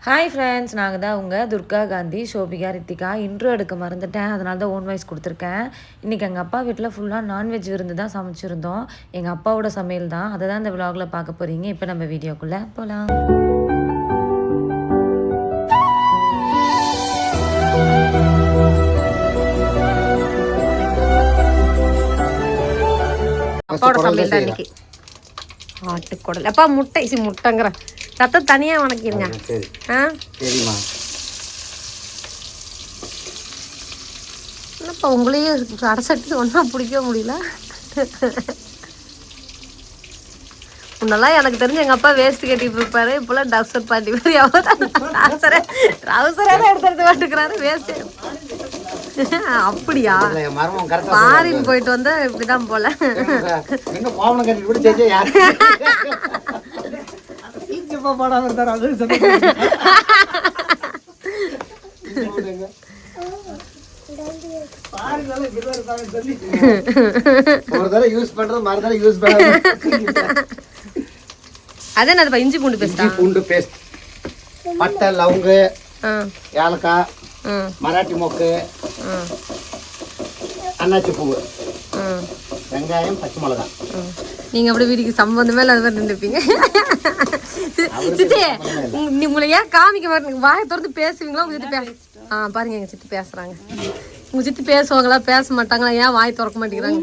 Hi friends, நாங்கள் தான் உங்கள் துர்கா காந்தி, ஷோபிகா, ரித்திகா. இன்ட்ரோ எடுக்க மறந்துட்டேன், அதனால தான் ஓன் வாய்ஸ் கொடுத்துருக்கேன். இன்றைக்கி எங்கள் அப்பா வீட்டில் ஃபுல்லாக நான்வெஜ் விருந்து தான் சமைச்சிருந்தோம். எங்கள் அப்பாவோட சமையல் தான், அதை தான் இந்த விலாகில் பார்க்க போகிறீங்க. இப்போ நம்ம வீடியோக்குள்ளே போகலாம். அப்பாவோட சமையல் தான் இன்னைக்கு. ஆட்டுக்குடல் அப்பா முட்டைங்கிற ரத்த தனியாக வணக்கிடுங்க. சரிம்மா. என்னப்பா உங்களையும் அடைச்சிட்டு ஒன்றா பிடிக்க முடியல. முன்னெல்லாம் எனக்கு தெரிஞ்சு எங்கள் அப்பா வேஸ்ட் கட்டிட்டு இருப்பாரு, இப்போலாம் டவுசர் பாட்டி மாதிரி ட்ரௌசரே தான் எடுத்து மாட்டுக்கிறாரு வேஸ்ட். அப்படியா? ஃபாரின் போயிட்டு வந்தா இப்படிதான் போல. அதே இஞ்சி பூண்டு பேஸ்ட், பட்டை, லவங்கு, ஏலக்காய், மராட்டி மொக்கு, அன்னாச்சி பூவு, வெங்காயம், பச்சை மிளகா. நீங்க அப்படி வீட்டுக்கு சம்பந்தமே இல்லாத மாதிரி நின்றுப்பீங்க. சித்தி உங்களை ஏன் காமிக்க மாட்டேங்க? வாயை திறந்து பேசுவீங்களா? உங்க சித்தி பாருங்க, எங்க சித்தி பேசுறாங்க. உங்க சித்தி பேசுவாங்களா பேச மாட்டாங்களா? ஏன் வாய் திறக்க மாட்டேங்கிறாங்க?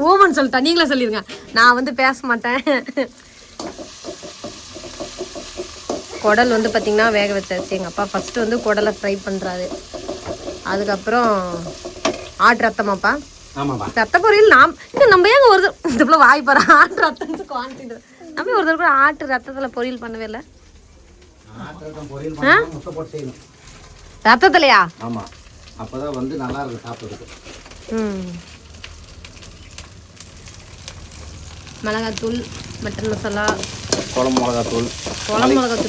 ஓமன் சொல்லிட்டா, நீங்களே சொல்லிருங்க. நான் பேச மாட்டேன். குடல் பார்த்தீங்கன்னா வேக வச்சாச்சு. எங்கள் அப்பா ஃபஸ்ட்டு குடலை ஃப்ரை பண்ணுறாரு. அதுக்கப்புறம் ஆட்டு ரத்தமாப்பா, ரத்த பொரியல். நம்ம ஏங்க ஒரு இதுக்குள்ள வாய் பாரு, ஆட்டு ரத்தம் குவான்டிட்டி. நம்ம ஒரு தடவை கூட ஆட்டு ரத்தத்தில் பொரியல் பண்ணவே இல்லை. ரத்தத்துலையா? ஆமாம், அப்போதான் நல்லா இருக்கு சாப்பிட்றதுக்கு. மிளகாத்தூள், மட்டன் மசாலா, குழம்பு மிளகாத்தூள்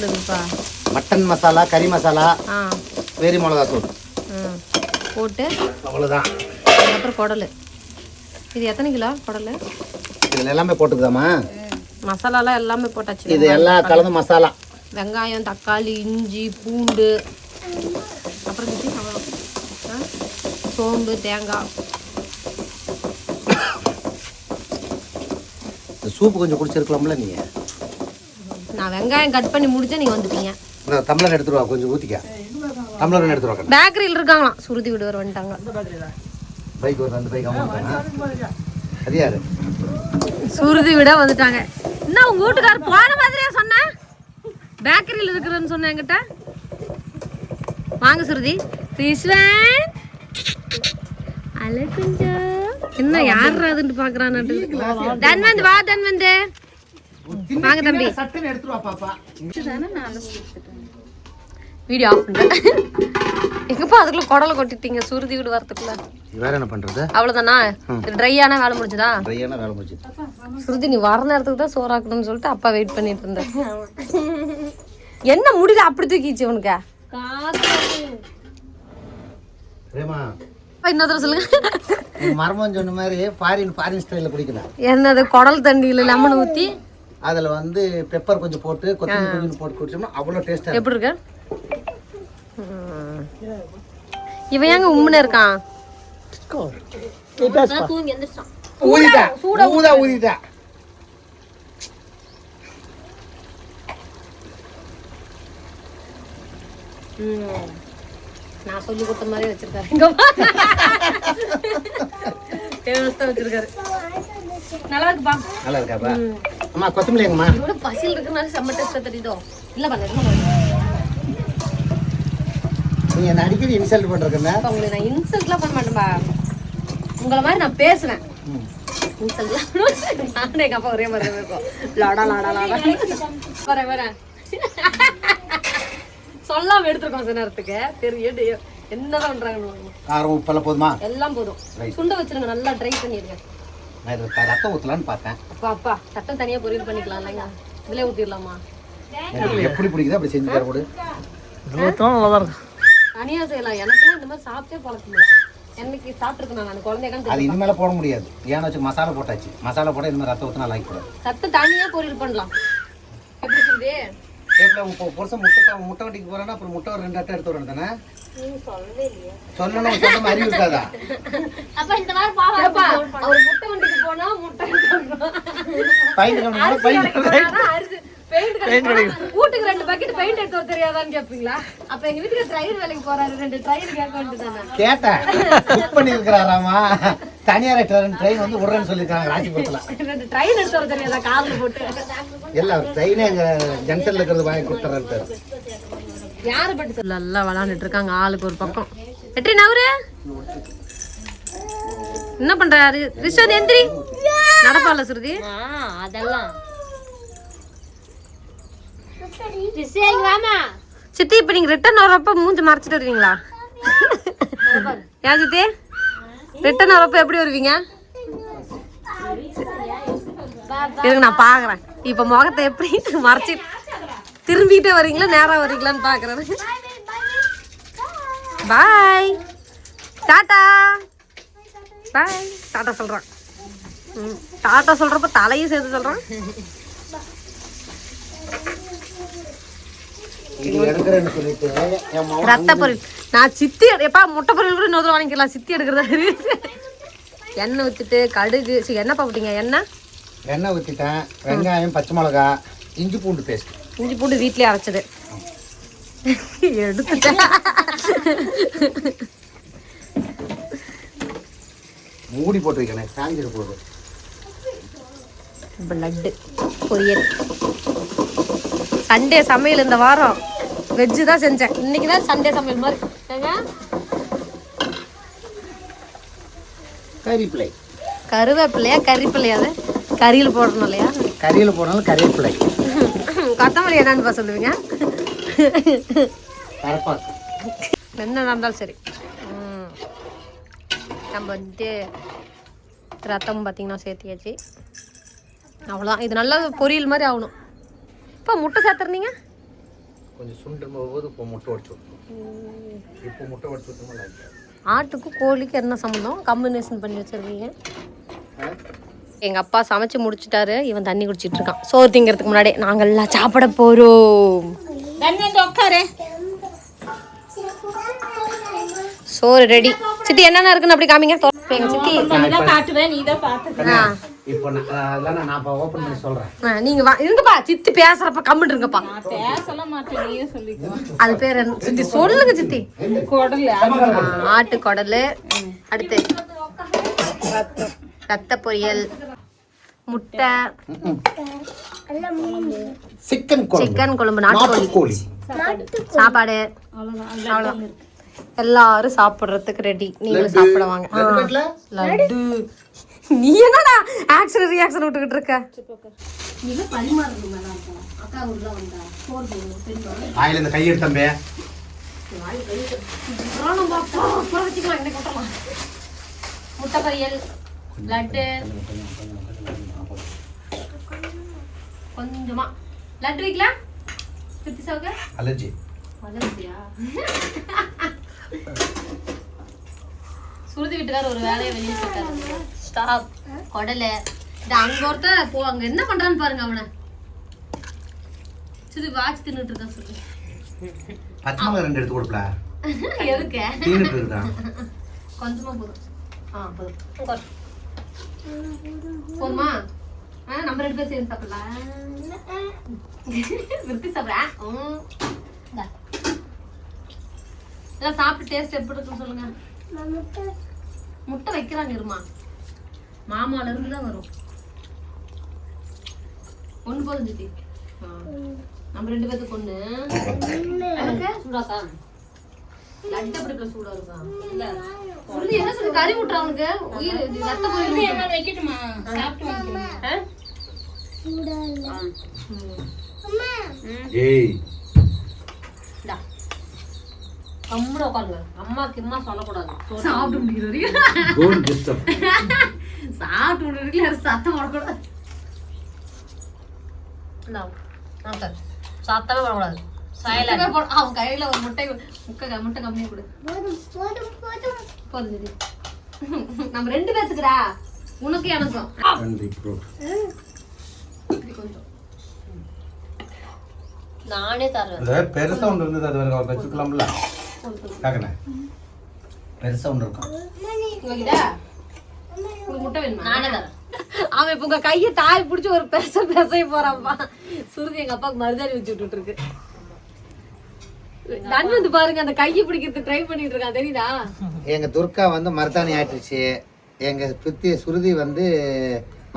இருக்குப்பா, மட்டன் மசாலா, கறி மசாலா, வெறி மிளகாத்தூள் போட்டு அவ்வளோதான். அப்புறம் குடல். இது எத்தனை கிலோ குடல்? இதில் எல்லாமே போட்டுக்குதாம்மா, மசாலாலாம் எல்லாமே போட்டாச்சு. இது எல்லாம் கலந்து மசாலா. வெங்காயம், தக்காளி, இஞ்சி, பூண்டு, அப்புறம் சோம்பு, தேங்காய். சூப்பு கொஞ்சம் குடிச்சிருக்கலாம்ல நீங்க. நான் வெங்காயம் கட் பண்ணி முடிச்சா நீங்க வந்துட்டீங்க. டம்ளர் எடுத்துருவா, கொஞ்சம் ஊத்திக்க. டம்ளர் எடுத்துருவா. பேக்கரியில் இருக்காங்களாம், சுருதி விடுவர் வந்துட்டாங்க. பைக் வருது, அந்த பைக் அது யாரு? சுருதி விட வந்துட்டாங்க. என்ன உங்க வீட்டுக்காரர் போன மாதிரியா சொன்னேன்? பேக்கரியில் இருக்கிறேன்னு சொன்னேன் என்கிட்ட. வாங்க சுருதி. ரிஸ்வான் அலகுஞ்சா என்ன யாராதுன்னு பாக்குறான்னு. தன்வந்த் வா, தன்வந்த் வாங்க தம்பி. வீடியோ ஆஃப் பண்ணிட்டேன். எங்கப்பா அதுக்குள்ள குடலை கொட்டிட்டீங்க சுருதி வீடு வரதுக்குள்ள. வேற என்ன பண்றது? அவ்வளவுதானா? ட்ரையான வேலை முடிஞ்சதா? ட்ரையான வேலை முடிஞ்சது. சுருதி நீ வர நேரத்துக்கு தான் சோறாக்கணும்னு சொல்லிட்டு அப்பா வெயிட் பண்ணிட்டு இருந்தேன். என்ன முடியல அப்படி தூக்கிச்சு உனக்கு? இன்னொரு சொல்லுங்க. மர்மம் சொன்ன மாதிரி ஃபாரின் ஸ்டைல்ல குடிக்கலாம். என்னது? குடல் தண்ணியில லெமன் ஊத்தி அதுல பெப்பர் கொஞ்சம் போட்டு கொத்தமல்லி கொஞ்சம் போட்டு குடிச்சோம்னா அவ்வளவு டேஸ்டா. எப்படி இருக்கு? இவன் ஏங்க உம்முன்னு இருக்கான்? தூங்கி எந்திரிச்சான். ஊதிட்டா. நான் சொல்லி கொடுத்த மாதிரி வச்சிருக்காரு. வச்சிருக்காரு. நல்லா இருக்குப்பா. நல்லா இருக்காப்பா. அம்மா கொத்தமல்லி எங்கம்மா? இதோட பசியில் இருக்கனால செம்ம டேஸ்டா தெரியுதோ? இல்ல பண்ண நீ என்ன அடிக்கடி இன்சல்ட் பண்றதுன்னா? உங்களை நான் இன்சல்ட்லாம் பண்ண மாட்டேன்பா. உங்களை மாதிரி நான் பேசுவேன். இன்சல்ட்லாம் நானே எங்க அப்பா ஒரே மாதிரி இருக்கும். லாடா லாடா லாடா வரேன் சொல்லாம எடுத்துருக்கோம் சில நேரத்துக்கு. தெரியும் என்னதான் பண்றாங்க. காரம் உப்பெல்லாம் போதுமா? எல்லாம் போதும். சுண்ட வச்சிருங்க, நல்லா ட்ரை பண்ணிருங்க. நான் இது ரத்தம் ஊத்தலான்னு பார்த்தேன். அப்பா ரத்தம் தனியா பொரியல் பண்ணிக்கலாம் இல்லைங்க? இதுல ஊத்திடலாமா? எப்படி பிடிக்குதோ அப்படி செஞ்சு தர கூட. நல்லா இருக்கும். தனியா செய்யலாம். எனக்குலாம் இந்த மாதிரி சாப்பிட்டே பழக்கம் இல்லை. என்னைக்கு சாப்பிட்டுருக்கேன் நான் குழந்தைகள். அது இனிமேல போட முடியாது. ஏன்னா வச்சு மசாலா போட்டாச்சு. மசாலா போட இனிமேல் ரத்தம் ஊற்றினா லைக் போடாது. ரத்தம் தனியாக பொரியல் பண்ணலாம். எப்படி சொல்லுது? புருஷன் முட்டை வண்டிக்கு போறேன்னா அப்புறம் முட்டை ஒரு 2 அட்டை எடுத்து வரணும் தானே? சொல்லணும் சொல்லாம அறிவு இருக்காதா? அவர் முட்டை வண்டிக்கு போனா முட்டை வீட்டுக்கு 2 பக்கெட் பெயிண்ட் எடுத்து வர தெரியாதான்னு கேப்பீங்களா? அப்ப எங்க வீட்டுக்கு ட்ரைவர் வேலைக்கு போறாரு, 2 ட்ரைவர் கேட்க வேண்டியதானே? கேட்டேன், புக் பண்ணி இருக்கிறாராமா. தனியார் ட்ரெயின் வந்து விடுறேன்னு சொல்லியிருக்காங்க ராஜ்புரத்துல. 2 ட்ரெயின் எடுத்து வர தெரியாதா கார்ல போட்டு? எல்லாம் ட்ரெயினே எங்க ஜங்ஷன்ல இருக்கிறது வாங்கி கொடுத்துறாரு. யாரு பட்டு நல்லா விளாண்டுட்டு இருக்காங்க, ஆளுக்கு ஒரு பக்கம். வெற்றி நவரு என்ன பண்றாரு? ரிஷாந்த் எந்திரி, நடப்பால சுருதி. அதெல்லாம் சித்தி இப்ப நீங்க ரிட்டர்ன் வரப்ப மூஞ்சி மறைச்சிட்டு வருவீங்களா? ஏன் சித்தி ரிட்டர்ன் வரப்ப எப்படி வருவீங்க? எனக்கு நான் பாக்குறேன் இப்ப முகத்தை எப்படி மறைச்சி திரும்பிட்டே வரீங்களா நேரா வரீங்களான்னு பாக்குறேன். பாய் டாடா பாய் டாடா சொல்றான். டாடா சொல்றப்ப தலையும் சேர்த்து சொல்றான். ரத்த பொரியல் நான் சித்தி எப்பா முட்டை பொரியல் கூட இன்னொரு வாங்கிக்கலாம். சித்தி எடுக்கிறதா எண்ணெய் ஊற்றிட்டு கடுகு எண்ணெய் போட்டீங்க? எண்ணெய் ஊற்றிட்டேன். வெங்காயம், பச்சை மிளகா, இஞ்சி பூண்டு பேஸ்ட். இஞ்சி பூண்டு வீட்லயே அரைச்சது எடுத்துட்டேன். மூடி போட்டு வைக்கணும், காஞ்சிட போகுது. லட்டு பொரியல். சண்டே சமையல் இந்த வாரம் வெஜ்ஜு தான் செஞ்சேன். இன்னைக்கு தான் சண்டே சமையல் மாதிரி. கறிப்பிள்ளை கருவேப்பிலையா கறிப்பிள்ளையா? அது கறியில் போடணும் இல்லையா? கறியில் போடணும் கறிவேப்பிலை. கொத்தமல்லி என்னன்னு சொல்லுவீங்க? கரப்பாக்கு. என்ன நடந்தாலும் சரி. நம்ம வந்துட்டு ரத்தம் பார்த்தீங்கன்னா சேர்த்தியாச்சு. அவ்வளோதான். இது நல்லா பொரியல் மாதிரி ஆகணும். இப்போ முட்டை சேர்த்துருந்தீங்க கொஞ்சம் சுண்டுற போது இப்போ முட்டை உடச்சு விட்டுருவோம். இப்போ முட்டை உடச்சு விட்டுருமா? ஆட்டுக்கும் கோழிக்கு என்ன சம்மந்தம்? காம்பினேஷன் பண்ணி வச்சிருக்கீங்க. எங்கள் அப்பா சமைச்சு முடிச்சுட்டாரு. இவன் தண்ணி குடிச்சிட்டு இருக்கான். சோறு திங்கிறதுக்கு முன்னாடி நாங்கள்லாம் சாப்பிட போகிறோம். சோறு ரெடி. சித்தி என்னென்ன இருக்குன்னு அப்படி காமிங்க. எங்க சித்தி இப்போ நான் ஓபன் பண்ணி சொல்றேன். நீங்க இருங்கப்பா, சித்தி பேசுறப்ப கம்மிட்டு இருங்கப்பா. அது பேர் என்ன சித்தி? சொல்லுங்க சித்தி. ஆட்டு குடல், அடுத்து ரத்த பொரியல், முட்டை, சிக்கன் குழம்பு, நாட்டுக்கோழி சாப்பாடு. அவ்வளோதான். எல்லாரும் சாப்பிட்றதுக்கு ரெடி. நீங்களும் சாப்பிட வாங்க. லட்டு. நீ என்னடா ஆக்ஷன் ரியாக்ஷன் விட்டுக்கிட்டு இருக்க? கையெடுத்தம்பே முட்டை பொரியல், லட்டு கொஞ்சமா லட்டு வைக்கலாம். சுத்தி சவுக்க அலர்ஜி சுருதி வீட்டுக்கார ஒரு வேலையை வெளியே போட்டாரு. ஸ்டாப் கொடல அங்க ஒருத்தர் போ, அங்க என்ன பண்றான்னு பாருங்க அவனை. சுருதி வாட்ச் தின்னுட்டு இருக்கான். சுருதி பச்சை மிளகாய் 2 எடுத்து கொடுப்பல. எதுக்கு? தின்னுட்டு இருக்கான். கொஞ்சமா போதும். போதும். போதுமா? நம்ம 2 பேரும் சேர்ந்து சாப்பிடலாம். விருத்தி சாப்பிட்றேன். எல்லாம் சாப்பிட்டு டேஸ்ட் எப்படி இருக்குன்னு சொல்லுங்க. முட்டை வைக்கிறாங்க இருமா. மாமால இருந்து தான் வரும். ஒண்ணு போதும் சித்தி. நம்ம 2 பேருக்கு ஒண்ணு. சூடாக்கா லட்டு அப்படி சூடா இருக்கா? இல்ல சொல்லி என்ன சொல்லி கறி விட்டுற அவனுக்கு உயிர் ரத்த பொரியல் என்ன வைக்கட்டுமா? சாப்பிட்டு வாங்கிக்கலாம். ஏய் டா அம்மா உட்காருங்க. அம்மாக்கு அம்மா சொல்லக்கூடாது. சாப்பிட்டு முடிக்கிறது டோன்ட் டிஸ்டர்ப். சாப்பிட்டு முடிக்கிறதுல சத்தம் வரக்கூடாது. சார் சாப்பிட்டாவே வரக்கூடாது. அவன் கையில ஒரு முட்டை முட்டை கம்மியா கொடு. போதும். நம்ம 2 பேத்துக்குடா, உனக்கு எனக்கும். கொஞ்சம் நானே தரேன். இந்த பெருசா ஒன்று இருந்தது அது வரைக்கும் வச்சுக்கலாம்ல காக்கண்ணே பெருசா ஒன்று இருக்கும் முட்டை வேணுமா? நானே தரேன். அவன் இப்ப உங்க கையை தாய் பிடிச்சி ஒரு பேச போறான்ப்பா. சுருதி எங்க அப்பாவுக்கு மருதாணி வச்சு விட்டுட்டு இருக்கு. நன் வந்து பாருங்க அந்த கையை பிடிக்கிறது ட்ரை பண்ணிட்டு இருக்கான் தெரியுதா? எங்க துர்கா வந்து மருதாணி ஆயிட்டுச்சு. எங்க சுருதி வந்து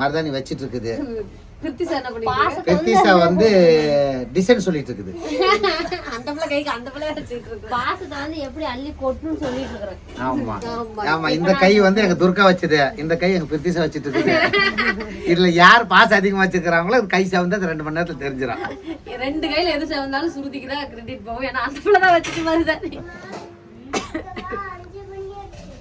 மருதாணி வச்சிட்டு இருக்குது. பிரித்திஷா வந்து டிசைன் சொல்லிட்டு இருக்குது. அந்த பிள்ளை கைக்கு அந்த பிள்ளை வச்சிட்டு இருக்கு. பாசத்தை வந்து எப்படி அள்ளி கொட்டுன்னு சொல்லிட்டு இருக்கறேன். ஆமா ஆமா இந்த கை வந்து எங்க துர்கா வச்சது, இந்த கை எங்க பிரித்திஷா வச்சிட்டு இருக்குது. இதுல யார் பாசம் அதிகமா வச்சிருக்காங்களோ கை சவந்து அது 2 மணி நேரத்துல தெரிஞ்சிடும். 2 கையில எது சவந்தாலும் சுருதிக்கு தான் கிரெடிட் போகும். ஏன்னா அந்த பிள்ளை தான் வச்சிட்டு மாதிரி தானே.